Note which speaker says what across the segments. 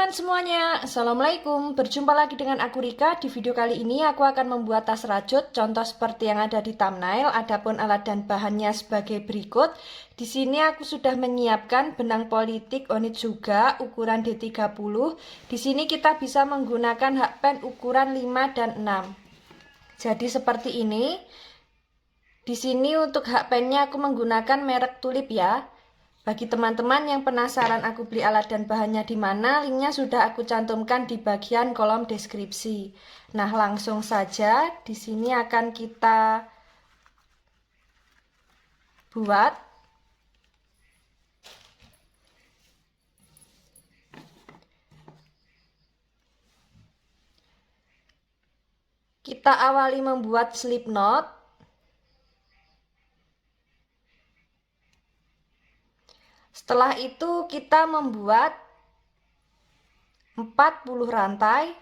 Speaker 1: teman-teman semuanya, Assalamualaikum. Berjumpa lagi dengan aku Rika. Di video kali ini aku akan membuat tas rajut, contoh seperti yang ada di thumbnail. Adapun alat dan bahannya sebagai berikut. Di sini aku sudah menyiapkan benang politik Onitsuga ukuran D30. Di sini kita bisa menggunakan hakpen ukuran 5 dan 6. Jadi seperti ini. Di sini untuk hakpennya aku menggunakan merek Tulip ya. Bagi teman-teman yang penasaran aku beli alat dan bahannya di mana, linknya sudah aku cantumkan di bagian kolom deskripsi. Nah, langsung saja di sini akan kita buat. Kita awali membuat slip knot. Setelah itu kita membuat 40 rantai.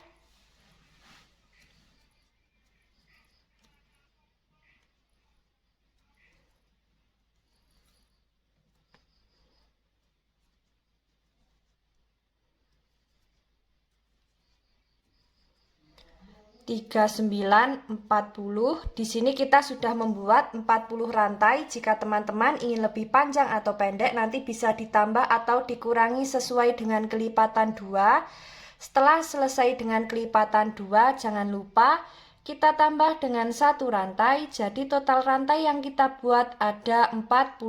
Speaker 1: Tiga, 9, 40. Di sini kita sudah membuat 40 rantai. Jika teman-teman ingin lebih panjang atau pendek, nanti bisa ditambah atau dikurangi sesuai dengan kelipatan 2. Setelah selesai dengan kelipatan 2, jangan lupa kita tambah dengan satu rantai. Jadi total rantai yang kita buat ada 41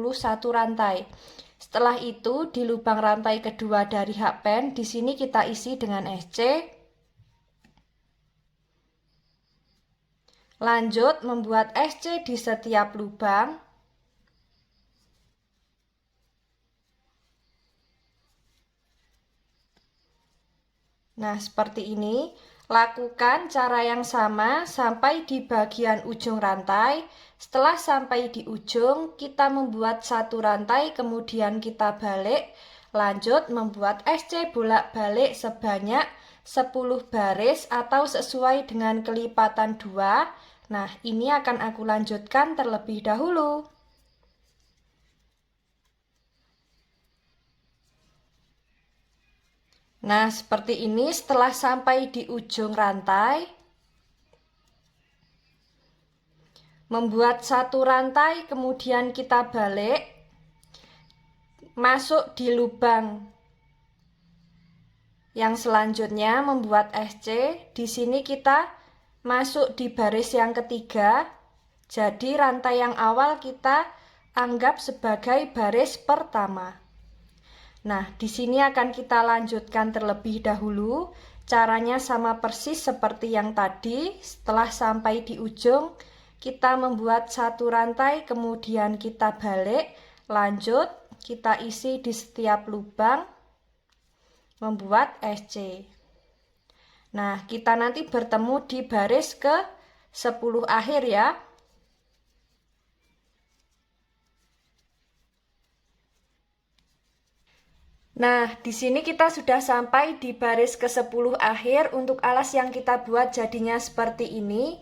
Speaker 1: rantai. Setelah itu di lubang rantai kedua dari hakpen, di sini kita isi dengan SC. Lanjut membuat SC di setiap lubang. Nah, seperti ini. Lakukan cara yang sama sampai di bagian ujung rantai. Setelah sampai di ujung, kita membuat satu rantai, kemudian kita balik. Lanjut membuat SC bolak-balik sebanyak 10 baris atau sesuai dengan kelipatan 2. Nah, ini akan aku lanjutkan terlebih dahulu. Nah, seperti ini setelah sampai di ujung rantai. Membuat satu rantai, kemudian kita balik. Masuk di lubang yang selanjutnya membuat SC. Di sini kita masuk di baris yang ketiga. Jadi rantai yang awal kita anggap sebagai baris pertama. Nah, di sini akan kita lanjutkan terlebih dahulu. Caranya sama persis seperti yang tadi. Setelah sampai di ujung, kita membuat satu rantai, kemudian kita balik. Lanjut, kita isi di setiap lubang, membuat SC. Nah, kita nanti bertemu di baris ke 10 akhir ya. Nah, di sini kita sudah sampai di baris ke-10 akhir. Untuk alas yang kita buat jadinya seperti ini.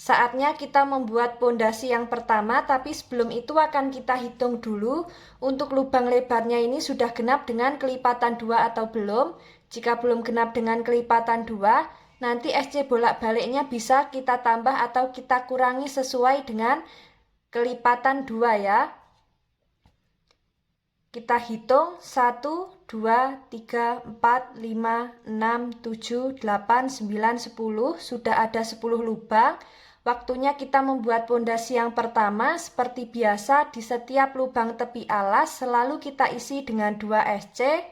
Speaker 1: Saatnya kita membuat pondasi yang pertama, tapi sebelum itu akan kita hitung dulu untuk lubang lebarnya ini sudah genap dengan kelipatan 2 atau belum. Jika belum genap dengan kelipatan 2, nanti SC bolak-baliknya bisa kita tambah atau kita kurangi sesuai dengan kelipatan 2 ya. Kita hitung 1, 2, 3, 4, 5, 6, 7, 8, 9, 10. Sudah ada 10 lubang. Waktunya kita membuat pondasi yang pertama. Seperti biasa di setiap lubang tepi alas selalu kita isi dengan 2 SC.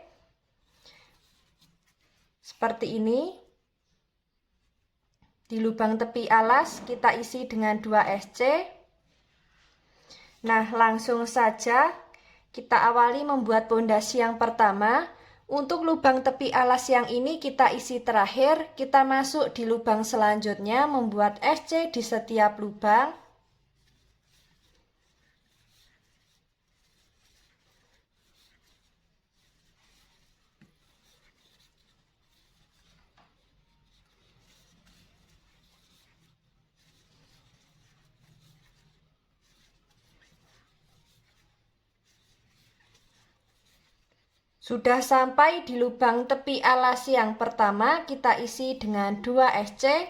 Speaker 1: Seperti ini. Di lubang tepi alas kita isi dengan 2 SC. Nah, langsung saja kita awali membuat pondasi yang pertama. Untuk lubang tepi alas yang ini kita isi terakhir. Kita masuk di lubang selanjutnya membuat SC di setiap lubang. Sudah sampai di lubang tepi alas yang pertama, kita isi dengan 2 SC.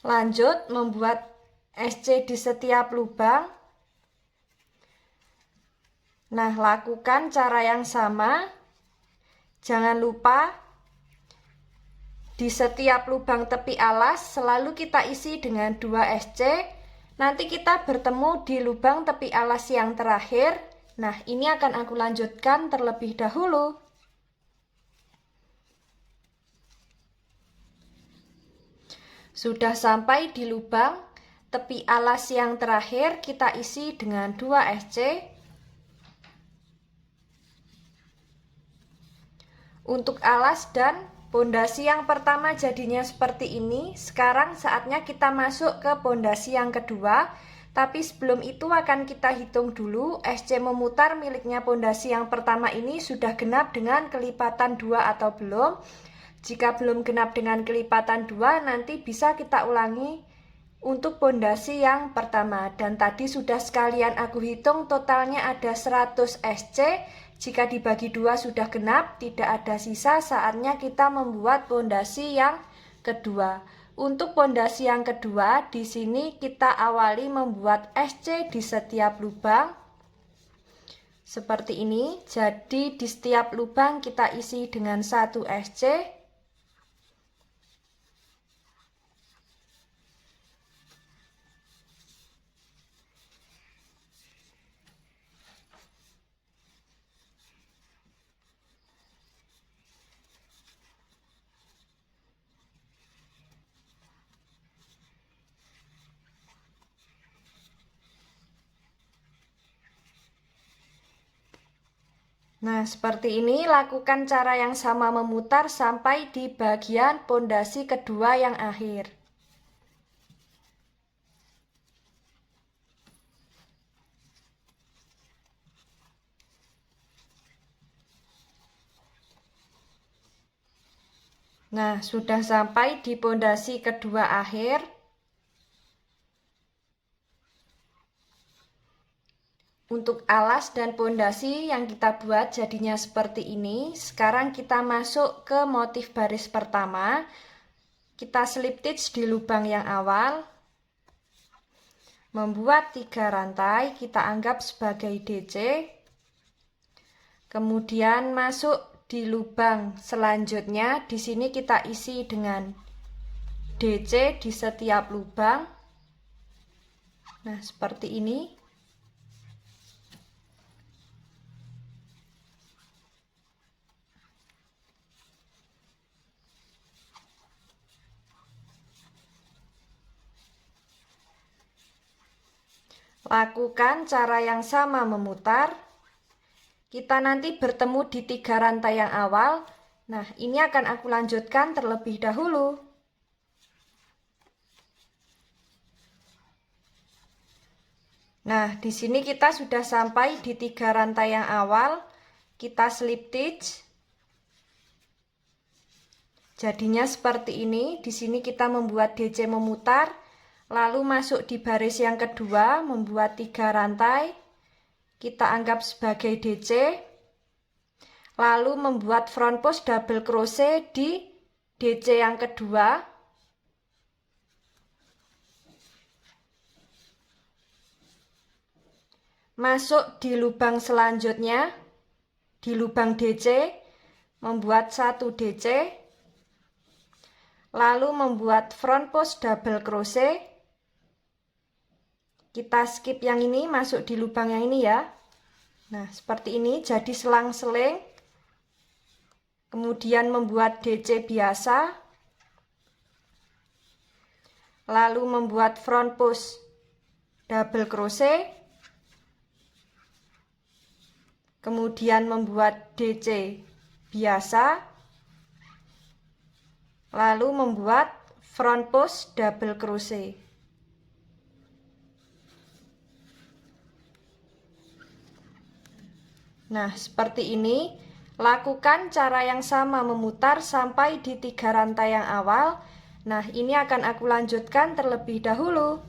Speaker 1: Lanjut membuat SC di setiap lubang. Nah, lakukan cara yang sama. Jangan lupa di setiap lubang tepi alas selalu kita isi dengan 2 SC. Nanti kita bertemu di lubang tepi alas yang terakhir. Nah, ini akan aku lanjutkan terlebih dahulu. Sudah sampai di lubang tepi alas yang terakhir, kita isi dengan 2 SC. Untuk alas dan pondasi yang pertama jadinya seperti ini. Sekarang saatnya kita masuk ke pondasi yang kedua. Tapi sebelum itu akan kita hitung dulu SC memutar miliknya pondasi yang pertama ini sudah genap dengan kelipatan 2 atau belum. Jika belum genap dengan kelipatan 2, nanti bisa kita ulangi untuk pondasi yang pertama. Dan tadi sudah sekalian aku hitung totalnya ada 100 SC. Jika dibagi 2 sudah genap, tidak ada sisa, saatnya kita membuat pondasi yang kedua. Untuk pondasi yang kedua, di sini kita awali membuat SC di setiap lubang. Seperti ini. Jadi di setiap lubang kita isi dengan 1 SC. Nah, seperti ini lakukan cara yang sama memutar sampai di bagian pondasi kedua yang akhir. Nah, sudah sampai di pondasi kedua akhir. Untuk alas dan pondasi yang kita buat jadinya seperti ini. Sekarang kita masuk ke motif baris pertama. Kita slip stitch di lubang yang awal. Membuat 3 rantai, kita anggap sebagai DC. Kemudian masuk di lubang selanjutnya. Di sini kita isi dengan DC di setiap lubang. Nah, seperti ini. Lakukan cara yang sama memutar. Kita nanti bertemu di 3 rantai yang awal. Nah, ini akan aku lanjutkan terlebih dahulu. Nah, di sini kita sudah sampai di 3 rantai yang awal. Kita slip stitch. Jadinya seperti ini. Di sini kita membuat DC memutar. Lalu masuk di baris yang kedua, membuat 3 rantai. Kita anggap sebagai DC. Lalu membuat front post double crochet di DC yang kedua. Masuk di lubang selanjutnya, di lubang DC, membuat 1 DC. Lalu membuat front post double crochet. Kita skip yang ini, masuk di lubang yang ini ya. Nah, seperti ini, jadi selang-seling. Kemudian membuat DC biasa. Lalu membuat front post double crochet. Kemudian membuat DC biasa. Lalu membuat front post double crochet. Nah, seperti ini. Lakukan cara yang sama memutar sampai di 3 rantai yang awal. Nah, ini akan aku lanjutkan terlebih dahulu.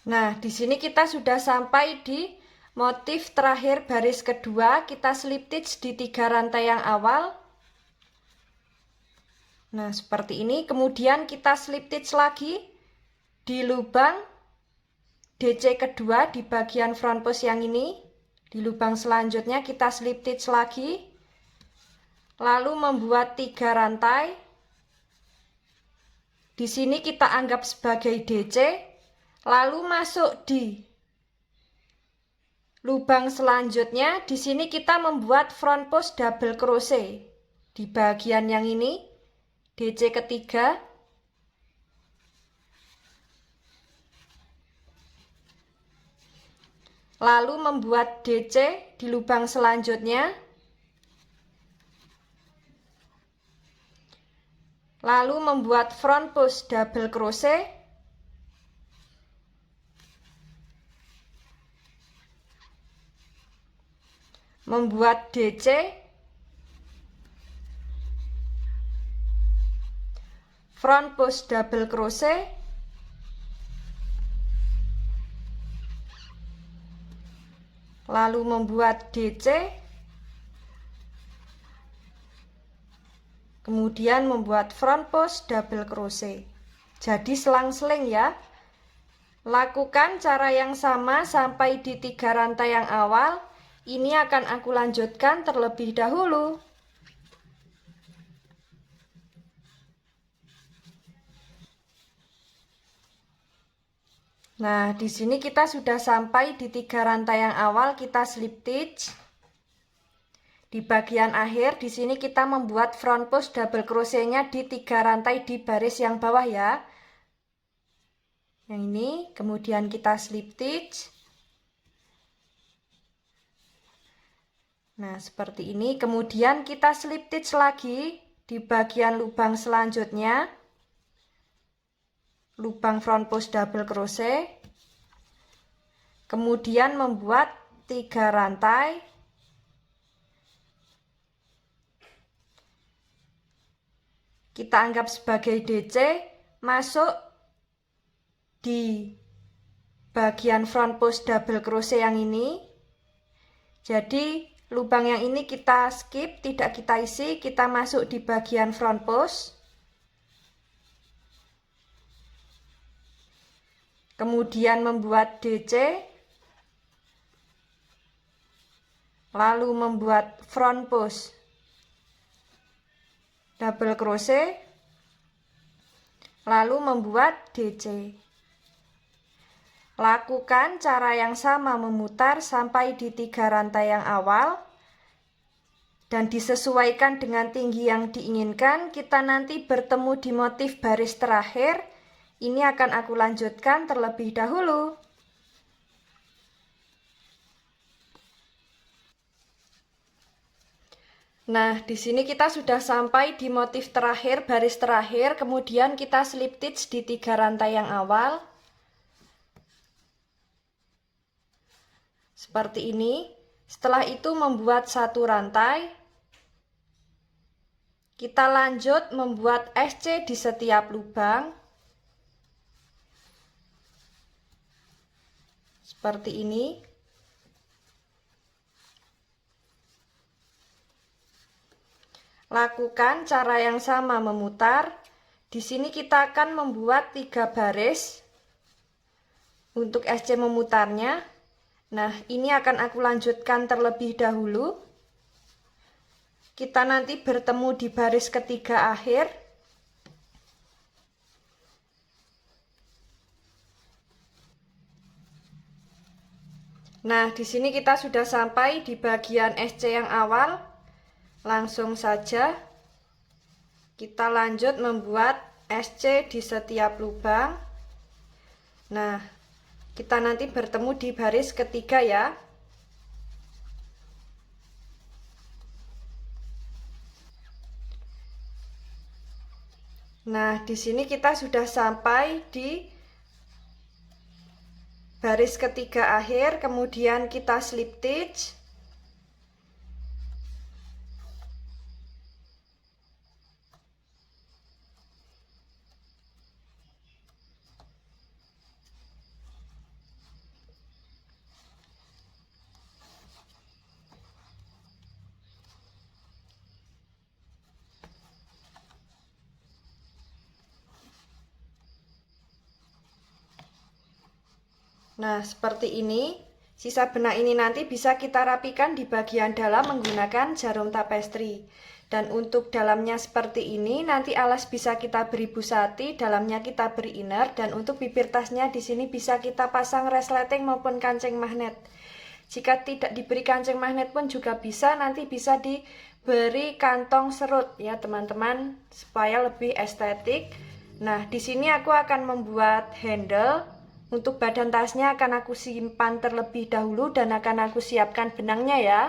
Speaker 1: Nah, di sini kita sudah sampai di motif terakhir baris kedua. Kita slip stitch di 3 rantai yang awal. Nah, seperti ini. Kemudian kita slip stitch lagi di lubang DC kedua di bagian front post yang ini. Di lubang selanjutnya kita slip stitch lagi. Lalu membuat 3 rantai. Di sini kita anggap sebagai DC. Lalu masuk di lubang selanjutnya. Di sini kita membuat front post double crochet di bagian yang ini, DC ketiga. Lalu membuat DC di lubang selanjutnya. Lalu membuat front post double crochet. Membuat DC. Front post double crochet. Lalu membuat DC. Kemudian membuat front post double crochet. Jadi selang-seling ya. Lakukan cara yang sama sampai di 3 rantai yang awal. Ini akan aku lanjutkan terlebih dahulu. Nah, di sini kita sudah sampai di 3 rantai yang awal. Kita slip stitch. Di bagian akhir, di sini kita membuat front post double crochet-nya di 3 rantai di baris yang bawah ya. Yang ini, kemudian kita slip stitch. Nah, seperti ini. Kemudian kita slip stitch lagi di bagian lubang selanjutnya. Lubang front post double crochet. Kemudian membuat 3 rantai. Kita anggap sebagai DC, masuk di bagian front post double crochet yang ini. Jadi lubang yang ini kita skip, tidak kita isi, kita masuk di bagian front post. Kemudian membuat DC. Lalu membuat front post double crochet, lalu membuat DC. Lakukan cara yang sama memutar sampai di 3 rantai yang awal dan disesuaikan dengan tinggi yang diinginkan. Kita nanti bertemu di motif baris terakhir. Ini akan aku lanjutkan terlebih dahulu. Nah, di sini kita sudah sampai di motif terakhir, baris terakhir. Kemudian kita slip stitch di 3 rantai yang awal. Seperti ini. Setelah itu membuat 1 rantai. Kita lanjut membuat SC di setiap lubang. Seperti ini. Lakukan cara yang sama memutar. Di sini kita akan membuat 3 baris untuk SC memutarnya. Nah, ini akan aku lanjutkan terlebih dahulu. Kita nanti bertemu di baris ketiga akhir. Nah, di sini kita sudah sampai di bagian SC yang awal. Langsung saja kita lanjut membuat SC di setiap lubang. Nah, kita nanti bertemu di baris ketiga ya. Nah, di sini kita sudah sampai di baris ketiga akhir, kemudian kita slip stitch. Nah, seperti ini. Sisa benang ini nanti bisa kita rapikan di bagian dalam menggunakan jarum tapestri. Dan untuk dalamnya seperti ini, nanti alas bisa kita beri busati, dalamnya kita beri inner, dan untuk bibir tasnya di sini bisa kita pasang resleting maupun kancing magnet. Jika tidak diberi kancing magnet pun juga bisa, nanti bisa diberi kantong serut ya teman-teman, supaya lebih estetik. Nah, di sini aku akan membuat handle. Untuk badan tasnya akan aku simpan terlebih dahulu dan akan aku siapkan benangnya ya.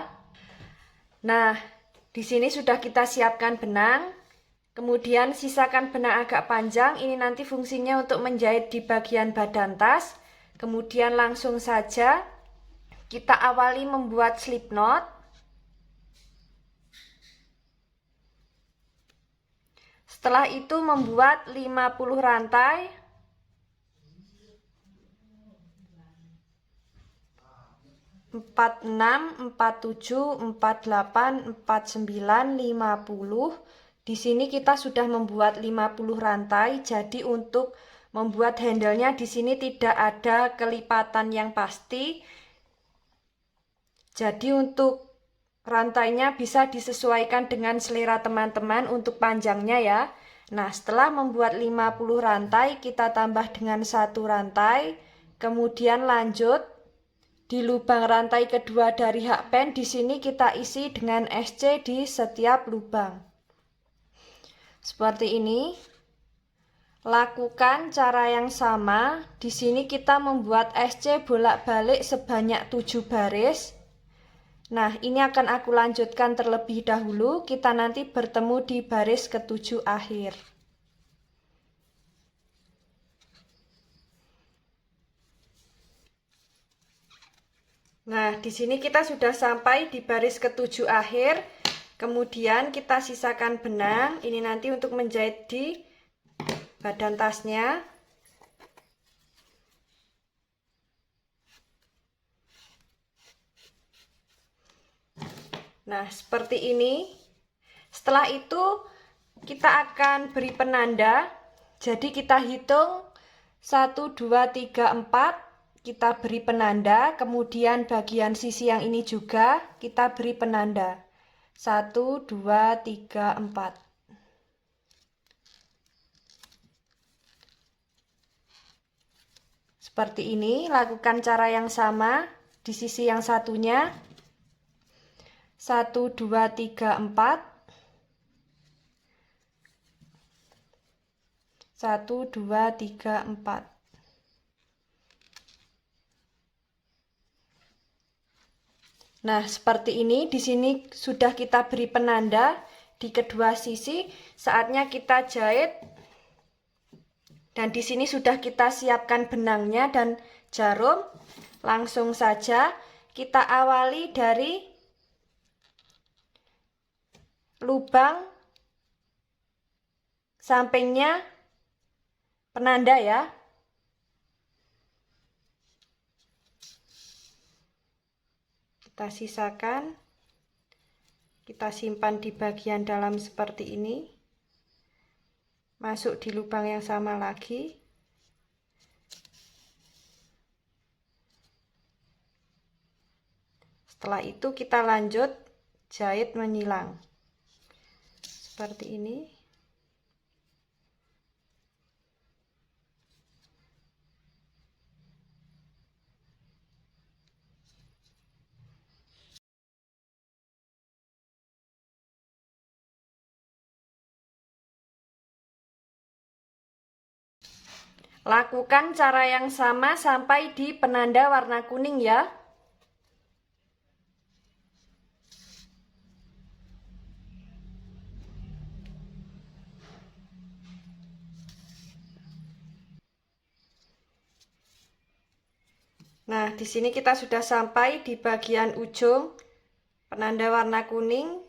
Speaker 1: Nah, di sini sudah kita siapkan benang. Kemudian sisakan benang agak panjang. Ini nanti fungsinya untuk menjahit di bagian badan tas. Kemudian langsung saja kita awali membuat slip knot. Setelah itu membuat 50 rantai. 46, 47, 48, 49, 50. Di sini kita sudah membuat 50 rantai. Jadi untuk membuat handle-nya di sini tidak ada kelipatan yang pasti. Jadi untuk rantainya bisa disesuaikan dengan selera teman-teman untuk panjangnya ya. Nah, setelah membuat 50 rantai, kita tambah dengan 1 rantai. Kemudian lanjut di lubang rantai kedua dari hakpen, di sini kita isi dengan SC di setiap lubang. Seperti ini. Lakukan cara yang sama. Di sini kita membuat SC bolak-balik sebanyak 7 baris. Nah, ini akan aku lanjutkan terlebih dahulu. Kita nanti bertemu di baris ke-7 akhir. Nah, di sini kita sudah sampai di baris ke-7 akhir. Kemudian kita sisakan benang. Ini nanti untuk menjahit di badan tasnya. Nah, seperti ini. Setelah itu kita akan beri penanda. Jadi kita hitung 1, 2, 3, 4. Kita beri penanda, kemudian bagian sisi yang ini juga kita beri penanda. 1, 2, 3, 4. Seperti ini, lakukan cara yang sama di sisi yang satunya. 1, 2, 3, 4. 1, 2, 3, 4. Nah, seperti ini. Di sini sudah kita beri penanda di kedua sisi. Saatnya kita jahit. Dan di sini sudah kita siapkan benangnya dan jarum. Langsung saja kita awali dari lubang sampingnya penanda ya. Kita sisakan, kita simpan di bagian dalam seperti ini. Masuk di lubang yang sama lagi. Setelah itu kita lanjut jahit menyilang. Seperti ini. Lakukan cara yang sama sampai di penanda warna kuning ya. Nah, di sini kita sudah sampai di bagian ujung penanda warna kuning.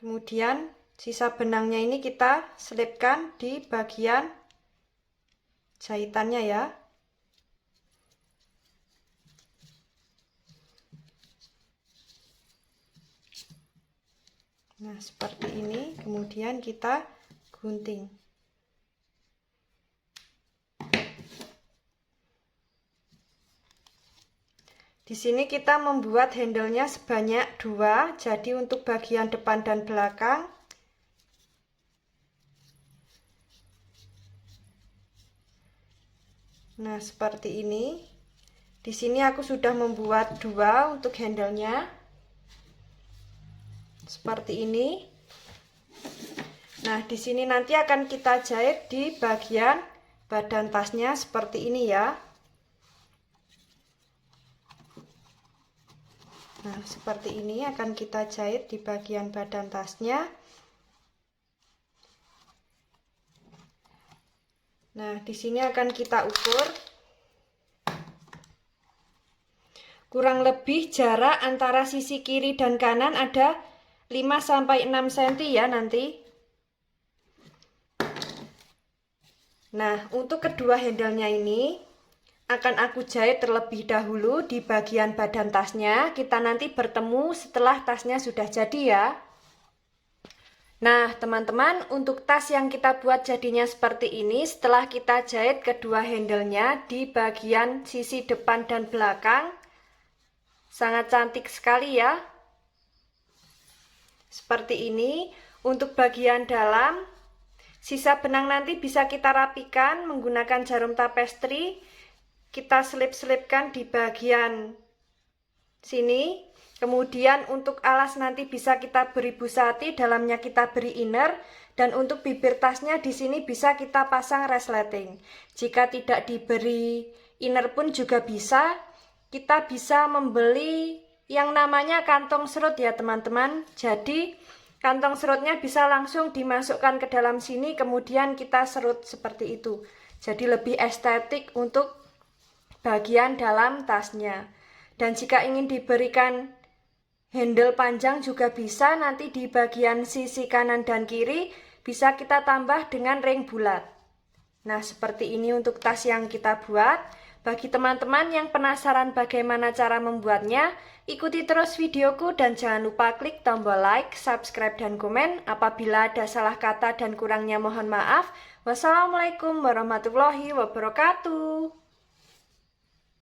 Speaker 1: Kemudian sisa benangnya ini kita selipkan di bagian jahitannya ya. Nah, seperti ini. Kemudian kita gunting. Di sini kita membuat handle-nya sebanyak 2, jadi untuk bagian depan dan belakang. Nah, seperti ini. Di sini aku sudah membuat 2 untuk handle-nya. Seperti ini. Nah, di sini nanti akan kita jahit di bagian badan tasnya seperti ini ya. Nah, seperti ini akan kita jahit di bagian badan tasnya. Nah, di sini akan kita ukur. Kurang lebih jarak antara sisi kiri dan kanan ada 5-6 cm ya nanti. Nah, untuk kedua handle-nya ini akan aku jahit terlebih dahulu di bagian badan tasnya. Kita nanti bertemu setelah tasnya sudah jadi ya. Nah, teman-teman, untuk tas yang kita buat jadinya seperti ini. Setelah kita jahit kedua handle-nya di bagian sisi depan dan belakang, sangat cantik sekali ya. Seperti ini. Untuk bagian dalam, sisa benang nanti bisa kita rapikan menggunakan jarum tapestri. Kita selip-selipkan di bagian sini. Kemudian untuk alas nanti bisa kita beri busati, dalamnya kita beri inner. Dan untuk bibir tasnya di sini bisa kita pasang resleting. Jika tidak diberi inner pun juga bisa. Kita bisa membeli yang namanya kantong serut ya teman-teman. Jadi kantong serutnya bisa langsung dimasukkan ke dalam sini, kemudian kita serut seperti itu. Jadi lebih estetik untuk bagian dalam tasnya. Dan jika ingin diberikan handle panjang juga bisa, nanti di bagian sisi kanan dan kiri bisa kita tambah dengan ring bulat. Nah, seperti ini untuk tas yang kita buat. Bagi teman-teman yang penasaran bagaimana cara membuatnya, ikuti terus videoku dan jangan lupa klik tombol like, subscribe, dan komen. Apabila ada salah kata dan kurangnya mohon maaf. Wassalamualaikum warahmatullahi wabarakatuh.